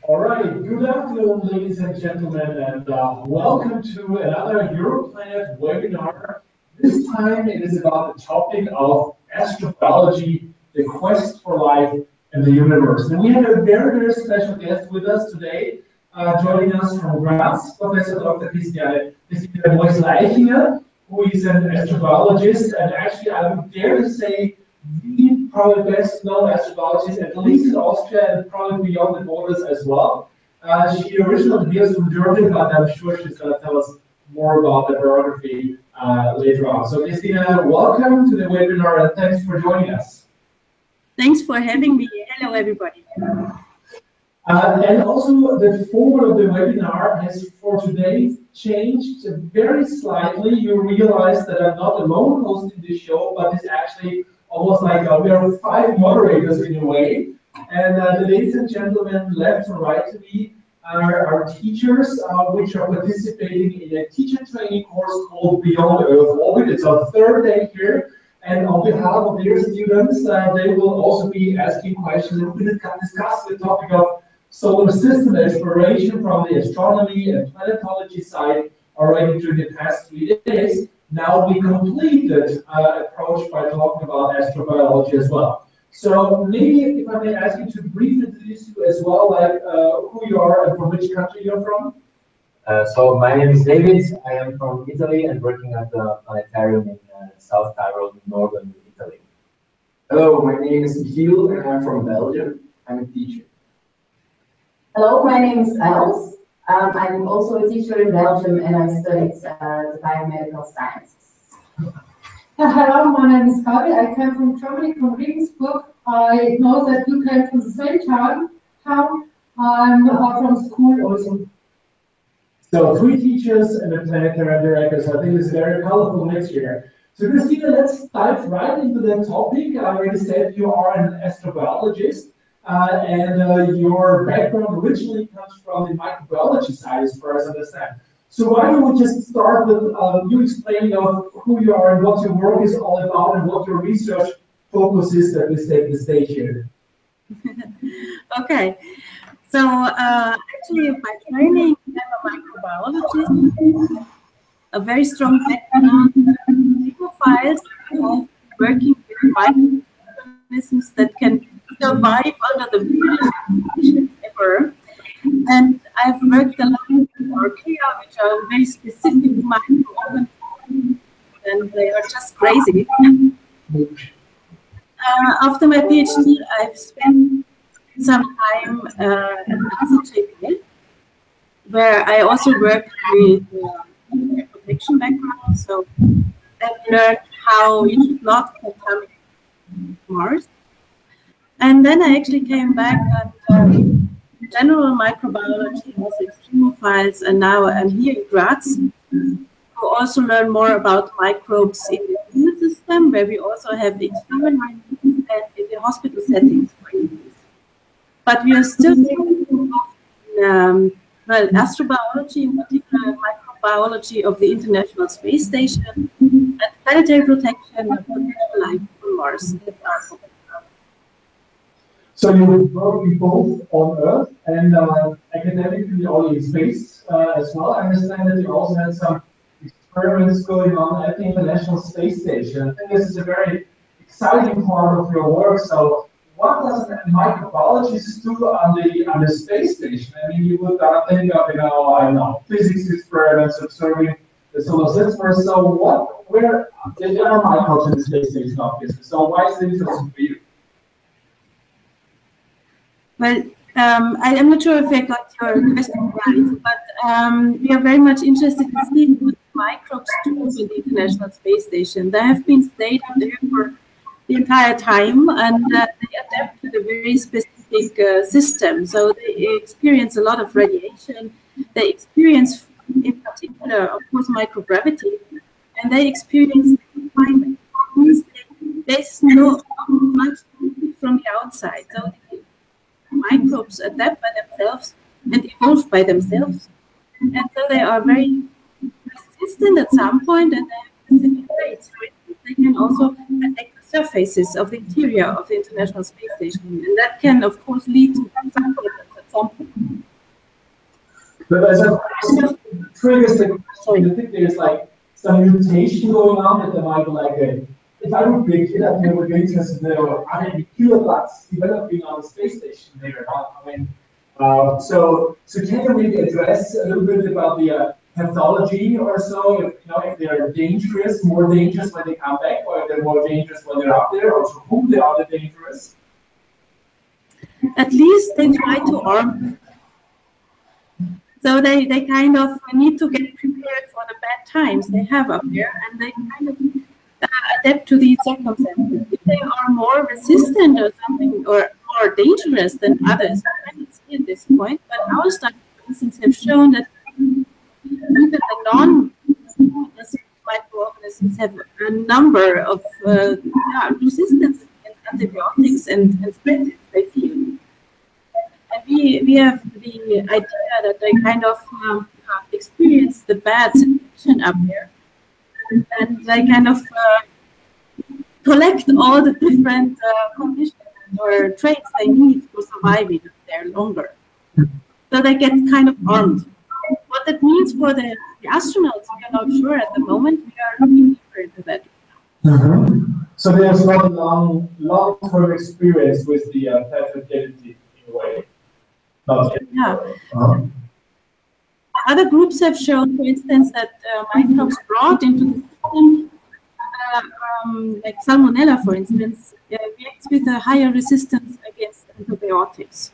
All right, good afternoon, ladies and gentlemen, and welcome to another Europlanet webinar. This time it is about the topic of astrobiology, the quest for life in the universe. And we have a very, very special guest with us today, joining us from Graz, Professor Dr. Christine Moissl-Eichinger, who is an astrobiologist, and actually I would dare to say the probably best known astrobiologist, at least in Austria and probably beyond the borders as well. She originally hails from Germany, but I'm sure she's going to tell us more about the biography later on. So Christina, welcome to the webinar and thanks for joining us. Thanks for having me. Hello, everybody. And also the format of the webinar has for today changed very slightly. You realize that I'm not alone hosting this show, but it's actually almost like we are 5 moderators in a way. And the ladies and gentlemen left and right to me are our teachers, which are participating in a teacher training course called Beyond Earth Orbit. It's our 3rd day here. And on behalf of their students, they will also be asking questions and we're going to discuss the topic of solar system exploration from the astronomy and planetology side already during the past 3 days. Now we completed approach by talking about astrobiology as well. So maybe if I may ask you to briefly introduce you as well, like who you are and from which country you're from. So my name is David. I am from Italy and working at the Planetarium in South Tyrol, northern Italy. Hello, my name is Michiel and I'm from Belgium. I'm a teacher. Hello, my name is Els. I'm also a teacher in Belgium and I studied the biomedical sciences. Hello, my name is Gabi. I came from Germany, from Regensburg. I know that you came from the same town. I'm from school also. So 3 teachers and a planetary director, so I think it's very colorful next year. So Christina, let's dive right into the topic. I already said you are an astrobiologist. And your background originally comes from the microbiology side, as far as I understand. So why don't we just start with you explaining of who you are and what your work is all about and what your research focus is that we take the stage here. Okay. So actually, by training, I'm a microbiologist. A very strong background in profiles of working with microorganisms that can survive under the weirdest conditions ever. And I've worked a lot with archaea, which are very specific microorganisms, and they are just crazy. After my PhD, I've spent some time at NASA, where I also worked with protection background. So I've learned how you should not contaminate Mars. And then I actually came back and general microbiology, also extremophiles, and now I'm here in Graz to also learn more about microbes in the immune system, where we also have experiments and in the hospital settings, for instance. But we are still thinking of well, astrobiology, in particular microbiology of the International Space Station, and planetary protection and potential life on Mars. So you were working both on Earth and academically all in space as well. I understand that you also had some experiments going on at the International Space Station. I think this is a very exciting part of your work. So what does a microbiologist do on the space station? I mean, you would think of, I don't know, physics experiments, observing the solar system. So where there are microbes in the space station, obviously. So why is it interesting for you? Well, I'm not sure if I got your question right, but we are very much interested in seeing what microbes do in the International Space Station. They have been stayed there for the entire time, and they adapt to the very specific system. So they experience a lot of radiation. They experience, in particular, of course, microgravity, and they experience climate. There's no much from the outside. So microbes adapt by themselves and evolve by themselves, and so they are very persistent at some point, and they have specific traits. For instance, they can also attack the surfaces of the interior of the International Space Station, and that can, of course, lead to some problems at But as a triggers the question, I think there's like some mutation going on that there might be like a, if I would be a kid, I think I would be interested in are there any kilobats developing on the space station there? I mean, so can you maybe address a little bit about the pathology or so, if they're dangerous, more dangerous when they come back, or if they're more dangerous when they're up there, or to whom they are dangerous? At least they try to arm. So they kind of need to get prepared for the bad times they have up there, and they kind of adapt to these circumstances. If they are more resistant or something, or more dangerous than others, I cannot see at this point, but our studies, for instance, have shown that even the microorganisms have a number of resistance against antibiotics and spread they feel. And we have the idea that they kind of experience the bad situation up there, and they kind of collect all the different conditions or traits they need for surviving there longer. So they get kind of armed. What that means for the astronauts, we are not sure at the moment. We are looking deeper into that. So there's not a long-term experience with the pathogenicity in a way. Not yet. Yeah. Other groups have shown, for instance, that microbes brought into the system, like Salmonella, for instance, reacts with a higher resistance against antibiotics.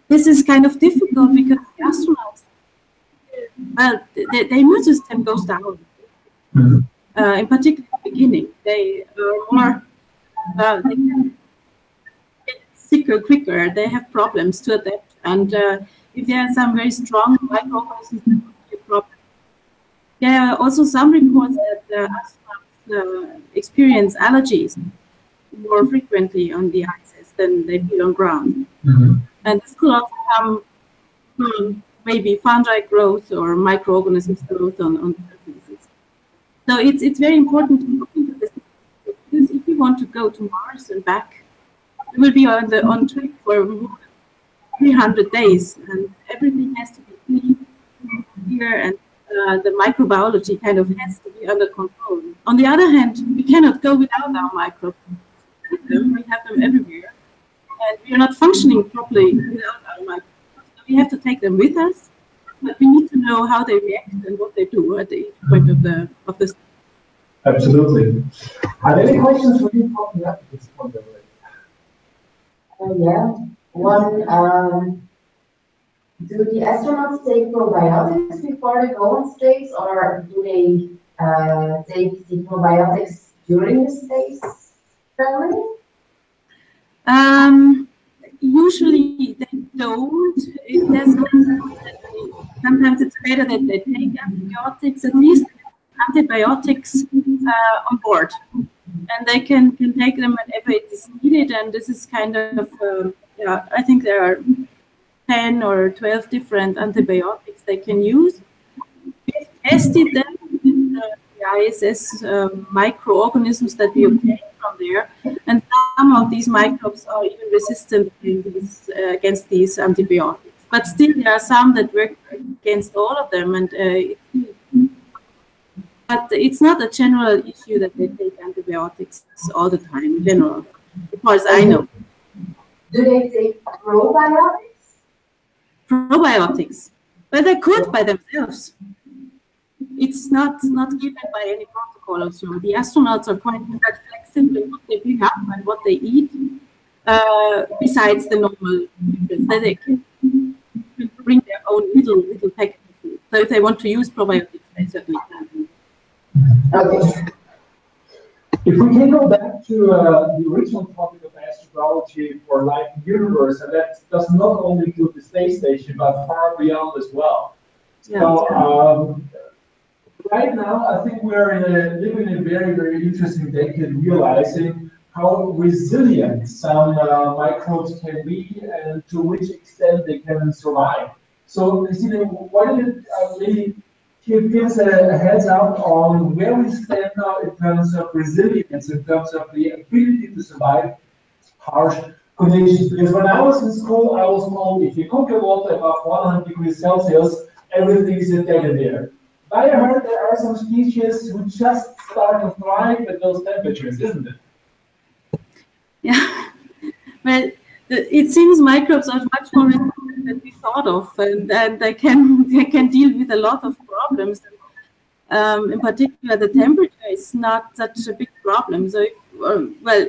This is kind of difficult because the astronauts, the immune system goes down. In particular, at the beginning, they are more, they can get sicker quicker. They have problems to adapt, and if there are some very strong microorganisms, that could be a problem. There are also some reports that astronauts experience allergies more frequently on the ices than they feel on ground. And this could also come from maybe fungi growth or microorganisms growth on the surfaces. So it's very important to look into this, because if you want to go to Mars and back, you will be on trip for more than 300 days, and everything has to be clean here, and the microbiology kind of has to be under control. On the other hand, we cannot go without our microbes. We have them everywhere, and we are not functioning properly without our microbes. So we have to take them with us, but we need to know how they react and what they do at each point of the Absolutely. Are there any questions for you popping up at this point already? Yeah. One, do the astronauts take probiotics before they go on space, or do they take the probiotics during the space traveling? Usually they don't. Sometimes it's better that they take antibiotics, at least antibiotics on board, and they can take them whenever it is needed. And this is kind of I think there are 10 or 12 different antibiotics they can use. We've tested them with the ISS microorganisms that we obtained from there, and some of these microbes are even resistant against these antibiotics. But still, there are some that work against all of them, and but it's not a general issue that they take antibiotics all the time in general, as far as I know. Do they take probiotics? Probiotics, but they could by themselves. It's not given by any protocol or so. The astronauts are quite flexible in what they bring up and what they eat, besides the normal nutrients. They can bring their own little packet of food. So if they want to use probiotics, they certainly can. Okay. If we can go back to the original topic of astrobiology for life in the universe, and that does not only include the space station, but far beyond as well. Yeah. So right now, I think we're living in a very, very interesting decade, realizing how resilient some microbes can be and to which extent they can survive. So, Christine, why don't you maybe give us a heads up on where we stand now in terms of resilience, in terms of the ability to survive harsh conditions. Because when I was in school, I was told if you cook your water above 100 degrees Celsius, everything is dead in there. But I heard there are some species who just start to thrive at those temperatures, isn't it? Yeah. Well, it seems microbes are much more resilient than we thought of, and they can deal with a lot of problems. In particular, the temperature is not such a big problem. So,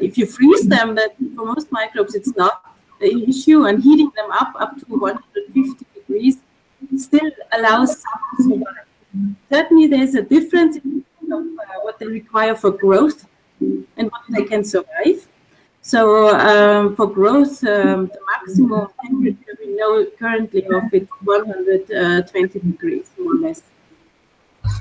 if you freeze them, that for most microbes it's not an issue, and heating them up to 150 degrees still allows some to survive. Certainly, there's a difference in what they require for growth and what they can survive. So for growth, the maximum temperature we know currently of is 120 degrees, more or less.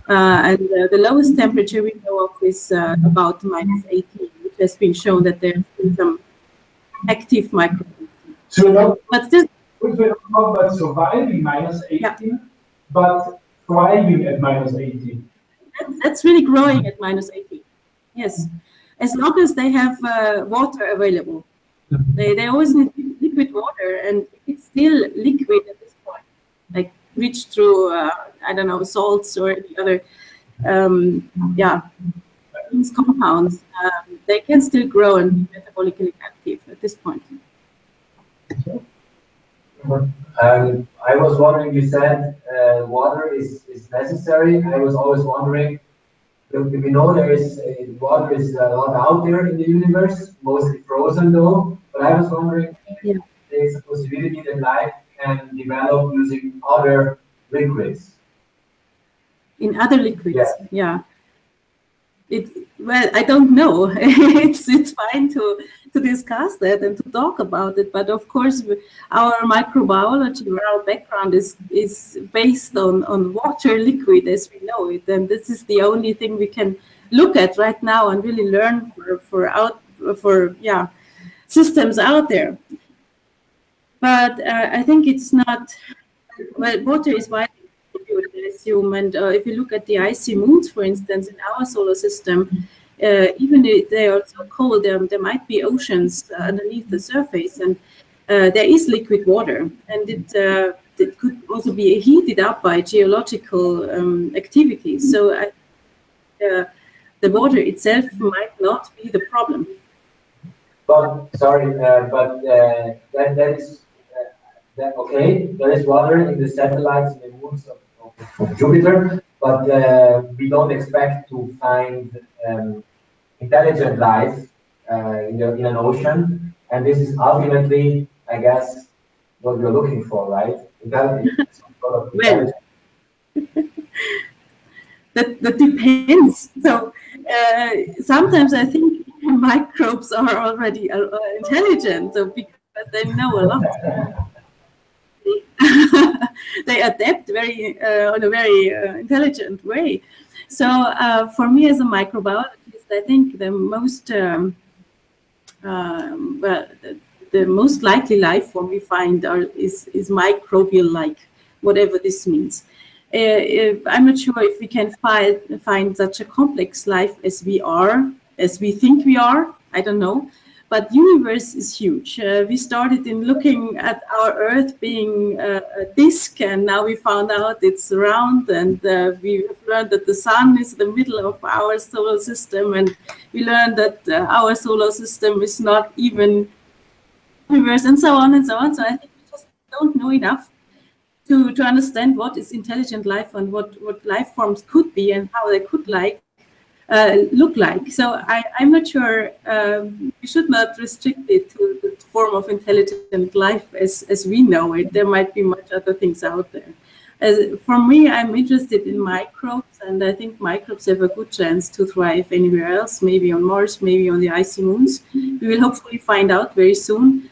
And the lowest temperature we know of is about -18, which has been shown that there are some active microbes. So but still, we're talking about surviving -18, yeah, but thriving at -18. That's really growing at -18. Yes. As long as they have water available. They always need liquid water, and it's still liquid at this point, like rich through, I don't know, salts or any other, compounds. They can still grow and be metabolically active at this point. I was wondering, you said water is necessary. I was always wondering, we know there is water is a lot out there in the universe, mostly frozen though. But I was wondering if there's a possibility that life can develop using other liquids. In other liquids, yeah. Well, I don't know. it's fine to discuss that and to talk about it, but of course, our microbiology, our background is based on water liquid as we know it, and this is the only thing we can look at right now and really learn for systems out there. But I think it's not. Well, water is widely distributed, I assume, and if you look at the icy moons, for instance, in our solar system, even if they are so cold, there might be oceans underneath the surface, and there is liquid water, and it could also be heated up by geological activities. So the water itself might not be the problem. But sorry, that is okay. There is water in the satellites and the moons of Jupiter, but we don't expect to find intelligent life in an ocean, and this is ultimately, I guess, what we're looking for, right? Well, that depends. So sometimes I think microbes are already intelligent, so because they know a lot. They adapt in a very intelligent way. So for me as a microbiologist, I think the most likely life form we find is microbial-like, whatever this means. I'm not sure if we can find such a complex life as we think we are. I don't know. But the universe is huge. We started in looking at our Earth being a disk, and now we found out it's round, and we learned that the sun is the middle of our solar system, and we learned that our solar system is not even universe, and so on and so on. So I think we just don't know enough to understand what is intelligent life and what life forms could be and how they could look like. So I'm not sure we should not restrict it to the form of intelligent life as we know it. There might be much other things out there. For me, I'm interested in microbes, and I think microbes have a good chance to thrive anywhere else, maybe on Mars, maybe on the icy moons. We will hopefully find out very soon,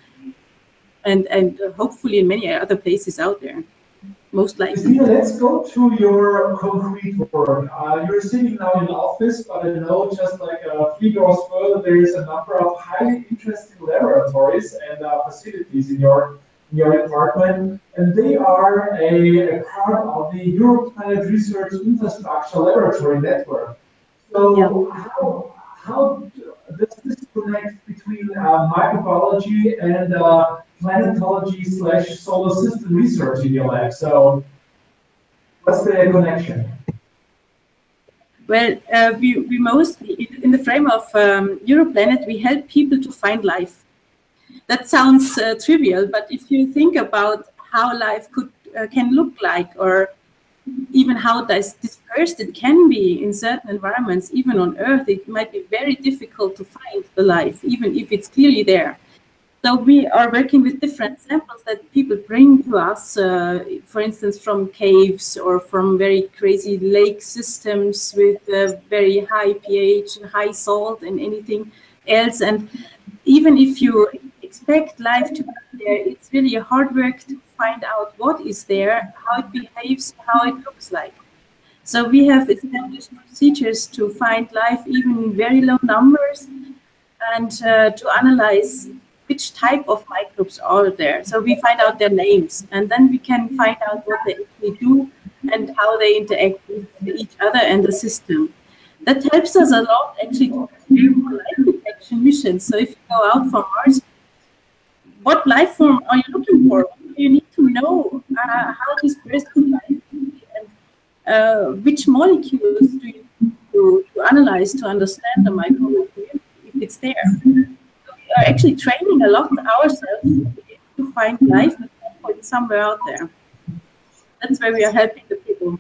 and hopefully in many other places out there. Most likely. Christina, let's go to your concrete work. You're sitting now in an office, but I know just like 3 doors further, there is a number of highly interesting laboratories and facilities in your department, and they are a part of the Europlanet Research Infrastructure Laboratory Network. So how does this connect between microbiology and planetology/solar system research in your lab? So, what's the connection? Well, we mostly, in the frame of Europlanet, we help people to find life. That sounds trivial, but if you think about how life can look like, or even how dispersed it can be in certain environments, even on Earth, it might be very difficult to find the life, even if it's clearly there. So we are working with different samples that people bring to us, for instance, from caves or from very crazy lake systems with very high pH, high salt, and anything else. And even if you expect life to be there, it's really a hard work to find out what is there, how it behaves, how it looks like. So we have established procedures to find life even in very low numbers, and to analyze which type of microbes are there. So we find out their names, and then we can find out what they actually do and how they interact with each other and the system. That helps us a lot actually to prepare for life detection missions. So if you go out for Mars, what life form are you looking for? You need to know how dispersed could life be, and which molecules do you need to analyze to understand the microbial community if it's there. We are actually training a lot ourselves to find life somewhere out there. That's where we are helping the people.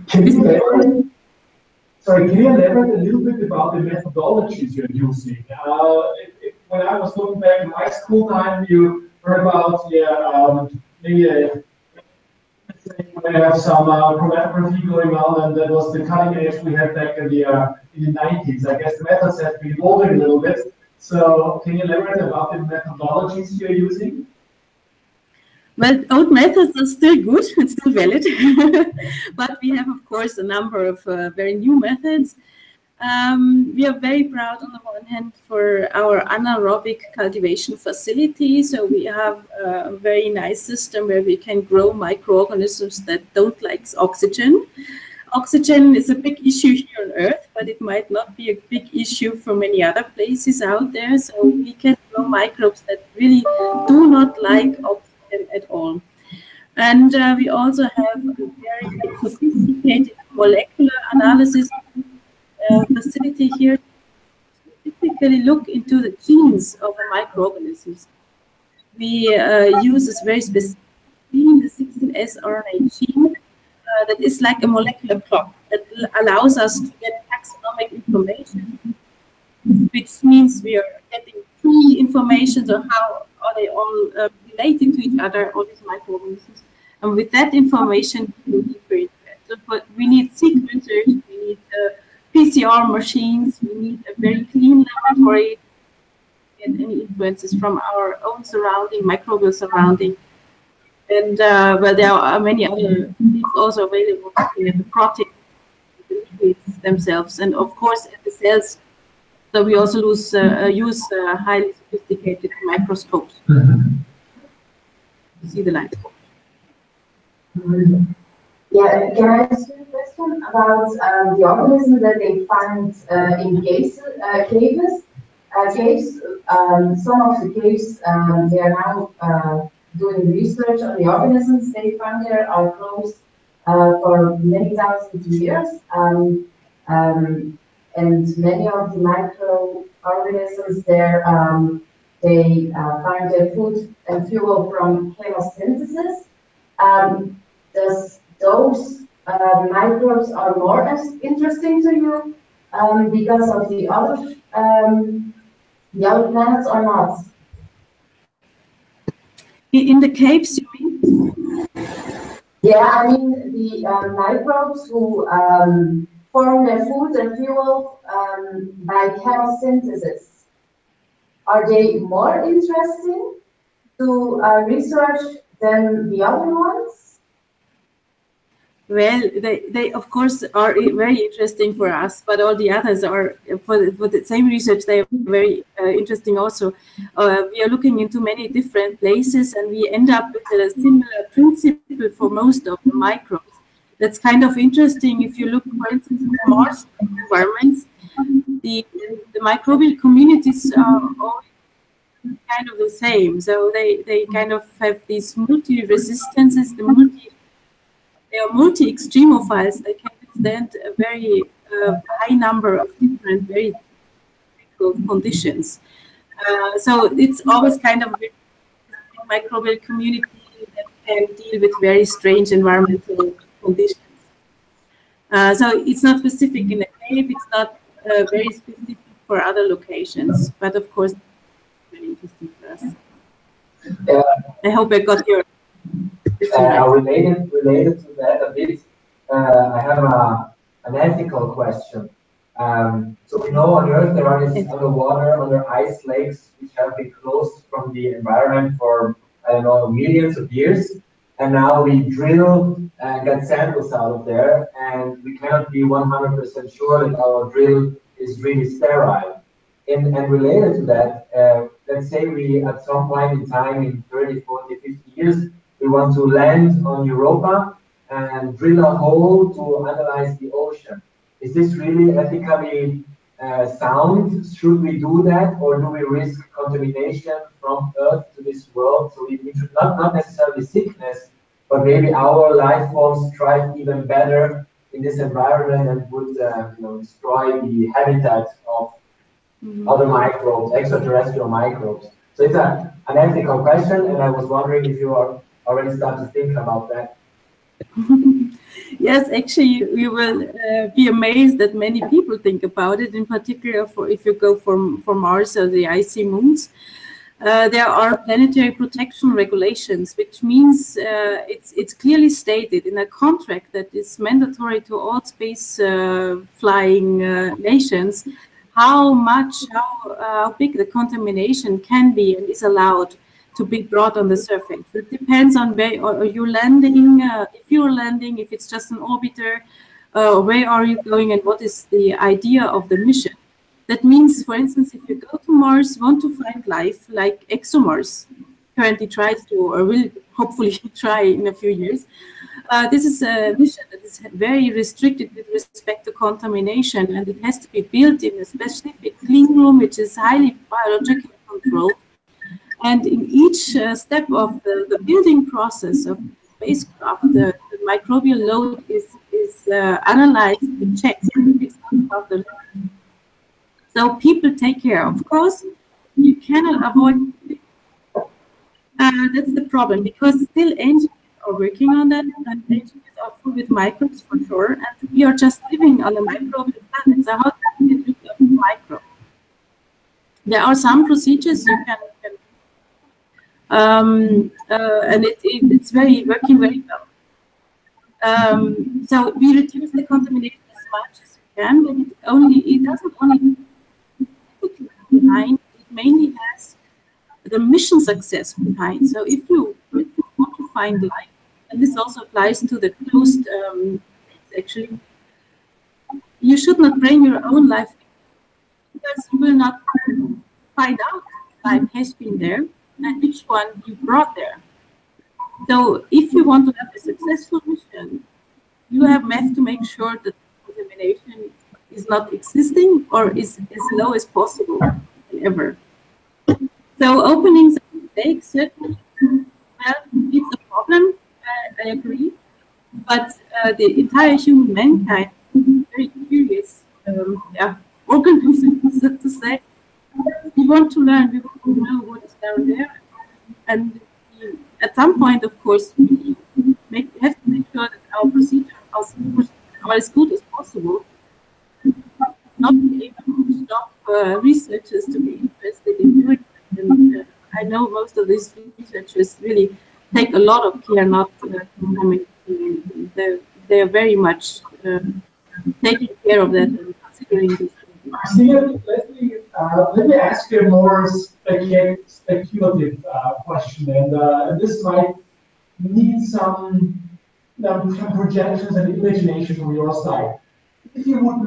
Can you elaborate a little bit about the methodologies you're using? When I was looking back in my school time, you heard about maybe we have some chromatography going on, and that was the cutting edge we had back in the 90s. I guess the methods have been evolving a little bit. So can you elaborate about the methodologies you're using? Well, old methods are still good and still valid, but we have, of course, a number of very new methods. We are very proud, on the one hand, for our anaerobic cultivation facility. So we have a very nice system where we can grow microorganisms that don't like oxygen. Oxygen is a big issue here on Earth, but it might not be a big issue for many other places out there. So we can grow microbes that really do not like oxygen at all. And we also have a very sophisticated molecular analysis facility here to specifically look into the genes of the microorganisms. We use this very specific gene, the 16S RNA gene, that is like a molecular clock that allows us to get taxonomic information, which means we are getting key information on how are they all related to each other, all these microorganisms. And with that information, we need we need sequencers, we need PCR machines, we need a very clean laboratory to get any influences from our own surrounding, microbial surrounding. And well, there are many other things also available, the proteins, the liquids themselves, and of course the cells. So we also use highly sophisticated microscopes to see the light. Yeah, can I ask you a question about the organisms that they find in caves? Some of the caves, they are now doing research on the organisms they found there are closed for many thousands of years. And many of the microorganisms there, they find their food and fuel from chemosynthesis. Does those microbes are more as interesting to you because of the other planets or not? In the caves, you mean? Yeah, I mean the microbes who form their food and fuel by chemosynthesis. Are they more interesting to research than the other ones? Well, they of course are very interesting for us, but all the others are for the same research. They are very interesting also. We are looking into many different places, and we end up with a similar principle for most of the microbes. That's kind of interesting if you look, for instance, at Mars environments. the microbial communities are all kind of the same. So they kind of have these multi-resistances, they are multi-extremophiles. They can withstand a very high number of different, very difficult conditions. So it's always kind of a microbial community that can deal with very strange environmental conditions. So it's not specific in a cave, it's not very specific for other locations, but of course, very interesting for us. I hope I got your related to that a bit. I have an ethical question. So we know on Earth there are these underwater, under ice lakes which have been closed from the environment for, I don't know, millions of years. And now we drill and get samples out of there, and we cannot be 100% sure that our drill is really sterile. And related to that, let's say we, at some point in time, in 30, 40, 50 years, we want to land on Europa and drill a hole to analyze the ocean. Is this really ethically sound? Should we do that, or do we risk contamination from Earth to this world? So we should not necessarily sickness, but maybe our life forms thrive even better in this environment and would destroy the habitat of other microbes, extraterrestrial microbes. So it's an ethical question, and I was wondering if you are already starting to think about that. Yes, actually, you will be amazed that many people think about it. In particular, if you go for Mars or the icy moons, there are planetary protection regulations, which means it's clearly stated in a contract that is mandatory to all space flying nations how big the contamination can be and is allowed to be brought on the surface. It depends on where you're landing, if it's just an orbiter, where are you going, and what is the idea of the mission. That means, for instance, if you go to Mars, want to find life, like ExoMars currently tries to, or will hopefully try in a few years, this is a mission that is very restricted with respect to contamination, and it has to be built in a specific clean room, which is highly biologically controlled. And in each step of the building process of the spacecraft, the microbial load is analyzed and checked. It's not about the load. So people take care. Of course, you cannot avoid. That's the problem, because still engineers are working on that, and engineers are full with microbes for sure. And we are just living on a microbial planet. So how can you look at microbes? There are some procedures you can and it's working very well. So we reduce the contamination as much as we can, but it doesn't only behind. It mainly has the mission success behind. So if you want to find life, and this also applies to the closed actually, you should not bring your own life, because you will not find out life has been there and which one you brought there. So if you want to have a successful mission, you have to make sure that contamination is not existing or is as low as possible ever. So openings of mistakes, certainly, well, it's a problem, I agree, but the entire human mankind is very curious organism, so to say. We want to learn, we want to know what is down there, and at some point, of course, we have to make sure that our procedure are as good as possible. Not be able to stop researchers to be interested in doing it. And I know most of these researchers really take a lot of care not to contaminate anything. They're very much taking care of that and considering this. Let me ask you a more speculative question, and this might need some projections and imagination from your side. If you would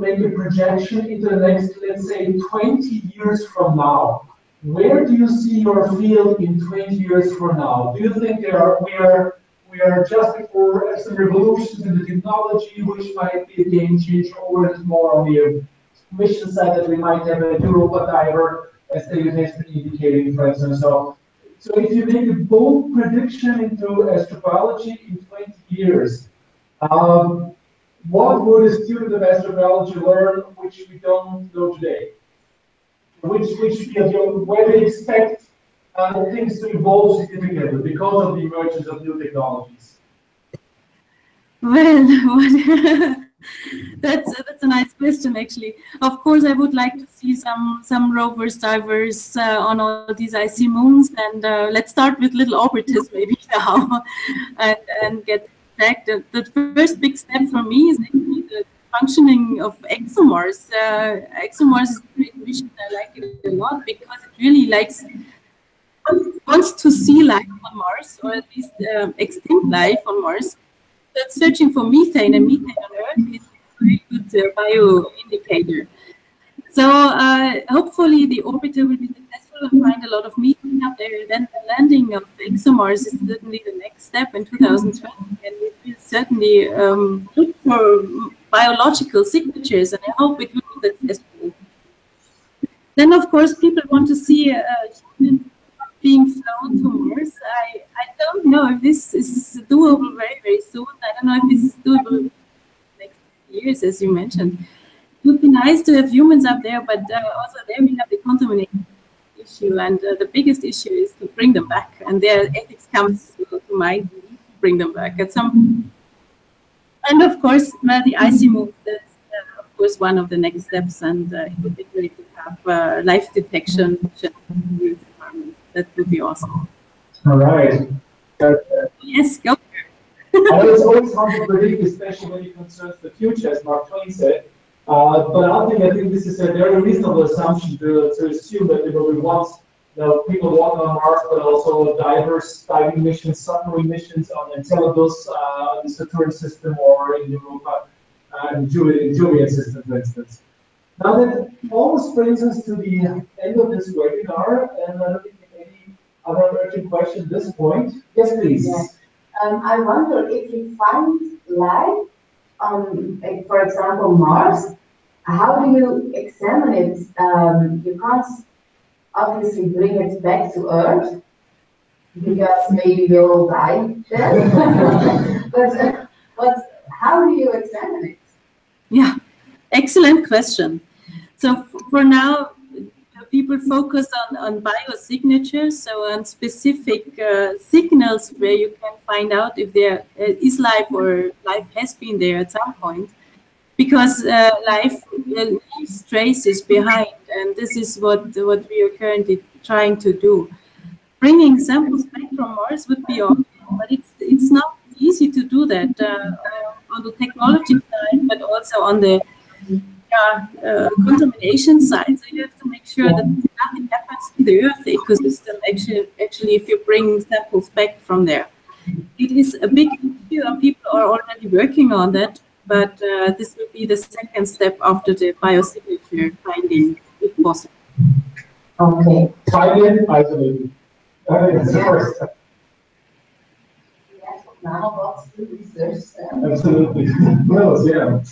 make a projection into the next, let's say, 20 years from now, where do you see your field in 20 years from now? Do you think we are just before some revolutions in the technology, which might be a game changer, or is more on the mission side that we might have a Europa diver, as David has been indicating, for instance. So if you make a bold prediction into astrobiology in 20 years, what would a student of astrobiology learn which we don't know today? Which field, where they expect things to evolve significantly because of the emergence of new technologies? Well, that's a nice question, actually. Of course, I would like to see some rovers, divers on all these icy moons, and let's start with little orbiters maybe now, and get back. The first big step for me is actually the functioning of ExoMars. ExoMars is a great mission. I like it a lot because it really wants to see life on Mars, or at least extinct life on Mars. That's searching for methane, and methane on Earth is a very good bio-indicator. So hopefully the orbiter will be successful and find a lot of methane up there. Then the landing of ExoMars is certainly the next step in 2020, and we will certainly look for biological signatures, and I hope it will be successful. Then, of course, people want to see humans being flown to Mars. I don't know if this is doable very, very soon. I don't know if this is doable in the next years, as you mentioned. It would be nice to have humans up there, but also there we have the contamination issue, and the biggest issue is to bring them back. And their ethics comes to mind to bring them back at some point. And of course, the icy moon, that's of course one of the next steps, and it would be great to have life detection. That would be awesome. All right. Yes, go. I know it's always hard to predict, especially when it concerns the future, as Mark Twain said. But I think this is a very reasonable assumption to assume that there will be once people walking on Mars, but also diving missions, submarine missions on Enceladus, the Saturn system, or in Europa, in Julian system, for instance. Now that almost brings us to the end of this webinar, and I don't think any other urgent question at this point. Yes, please. Yes. I wonder if you find life on, like, for example, Mars, how do you examine it? You can't obviously bring it back to Earth because maybe we'll all die then. but how do you examine it? Yeah, excellent question. So for now, people focus on biosignatures, so on specific signals where you can find out if there is life or life has been there at some point, because life leaves traces behind, and this is what we are currently trying to do. Bringing samples back from Mars would be awesome, but it's not easy to do that on the technology side, but also on the contamination side. So you have to make sure that nothing happens to the Earth ecosystem, actually, if you bring samples back from there. It is a big issue, and people are already working on that, but this will be the second step after the biosignature finding, if possible. Okay. Finding, isolating. That's the first step. Yes, nanobots to research. Absolutely. Well, yeah.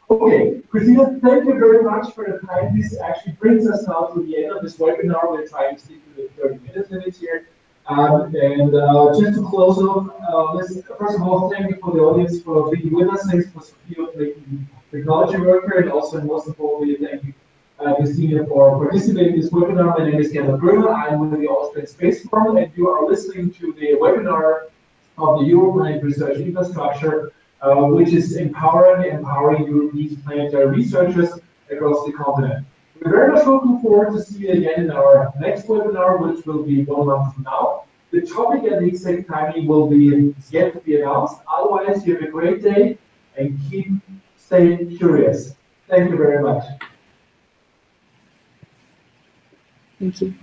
Okay, Christina, thank you very much for the time. This actually brings us now to the end of this webinar. We're trying to stick to the 30-minute limit here. Just to close off, first of all, thank you for the audience for being with us. Thanks for Sophia for making technology worker, and also, most importantly, thank you, Christina, for participating in this webinar. My name is Gerhard Brömer. I'm with the Austrian Space Forum, and you are listening to the webinar of the Europlanet Research Infrastructure, which is empowering European planetary researchers across the continent. We're very much looking forward to see you again in our next webinar, which will be 1 month from now. The topic and the exact timing will be yet to be announced. Otherwise, you have a great day and keep staying curious. Thank you very much. Thank you.